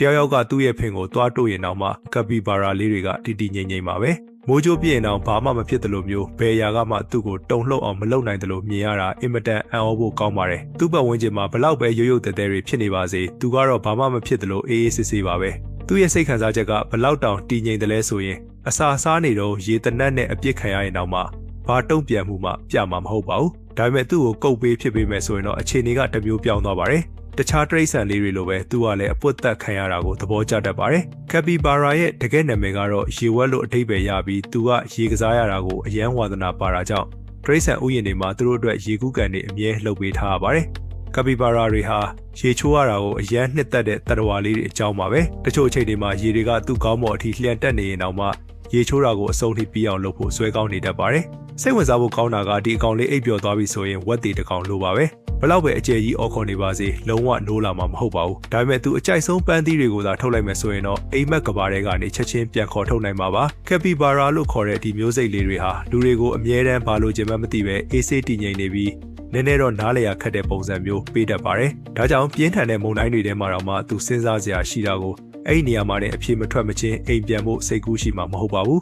တယောက်ယောက်ကသူ့ရဲ့ဖင်ကိုသွားတို့ရင်တော့မှကပီဘာရာလေးတွေကတီတီငိမ့်ငိမ့်ပါပဲမိုးကြိုးပြင်းအောင်ဘာမှမဖြစ်တယ်လို့မျိုးဘယ်ရာကမှသူ့ကိုတုံလှုပ်အောင်မလုပ်နိုင်တယ်လို့မြင်ရတာအင်မတန်အံ့ဩဖို့ကောင်းပါတယ်သူ့ပတ်ဝန်းကျင်မှာဘလောက်ပဲရုပ်ရုပ်တဲတဲတွေဖြစ်နေပါစေသူကတော့ဘာမှမဖြစ်တယ်လို့အေးအေးဆေးဆေးပါပဲသူ့ရဲ့စိတ်ခံစားချက်ကဘလောက်တောင်တည်ငြိမ်တယ်လဲဆိုရင်အစာစားနေတော့ရေတနတ်နဲ့အပြစ်ခံရရင်တော့မှဘာတုံ့ပြန်မှုမှပြမှာမဟုတ်ပါဘူးဒါပေမဲ့သူ့ကိုကုတ်ပေးဖြစ်ပေးမယ်ဆိုရင်တော့အခြေအနေကတစ်မျိုးပြောင်းသွားပါတယ်တခြားတရိတ်ဆန်လေးတွေလိုပဲသူကလည်းအပွတ်သက်ခံရတာကိုသဘောကျတတ်ပါတယ်ကပီဘာရာရဲ့တကယ်နာမည်ကတော့ရေဝက်လို့အဓိပ္ပာယ်ရပြီးသူကရေကစားရတာကိုအယမ်းဝါသနာပါတာကြောင့်တရိတ်ဆန်ဥယျာဉ်တွေမှာသူတို့အတွက်ရေကူးကန်တွေအမြဲလှုပ်ပေးထားရပါတယ်ကပီဘာရာတွေဟာရေချိုးရတာကိုအယမ်းနှစ်သက်တဲ့တရဝါလေးတွေအကြောင်းပါပဲတချို့အချိန်တွေမှာရေတွေကသူ့ကောင်းမော်အထိလျှံတက်နေရင်တော့မှရေချိုးတာကိုအဆုံးထိပြီးအောင်လုပ်ဖို့ဆွဲကောင်းနေတတ်ပါတယ်စိတ်ဝင်စားဖို့ကောင်းတာကဒီအကောင်လေးအိပ်ပျော်သွားပြီဆိုရင်ဝက်တီတစ်ကောင်လိုပါပဲဘလောက်ပဲအကျယ်ကြီးအော်ခေါ်နေပါစေလုံးဝနိုးလာမှာမဟုတ်ပါဘူးဒါပေမဲ့သူအကြိုက်ဆုံးပန်းသီးတွေကိုသာထုတ်လိုက်မယ်ဆိုရင်တော့အိမ်မက်ကဘာတွေကနေချက်ချင်းပြန်ခေါ်ထုတ်နိုင်မှာပါကပီဘာရာလို့ခေါ်တဲ့ဒီမျိုးစိတ်လေးတွေဟာလူတွေကိုအမြဲတမ်းဘာလို့ခြင်းမှမသိပဲအေးဆေးတည်ငြိမ်နေပြီးနည်းနည်းတော့နားလည်ရခက်တဲ့ပုံစံမျိုးပေးတတ်ပါတယ်ဒါကြောင့်ပြင်းထန်တဲ့မုန်တိုင်းတွေထဲမှာတော့မှသူစဉ်းစားစရာရှိတာကိုအဲ့ဒီနေရာမှာလည်းအပြေမထွက်မချင်းအိမ်ပြန်ဖို့စိတ်ကူးရှိမှာမဟုတ်ပါဘူး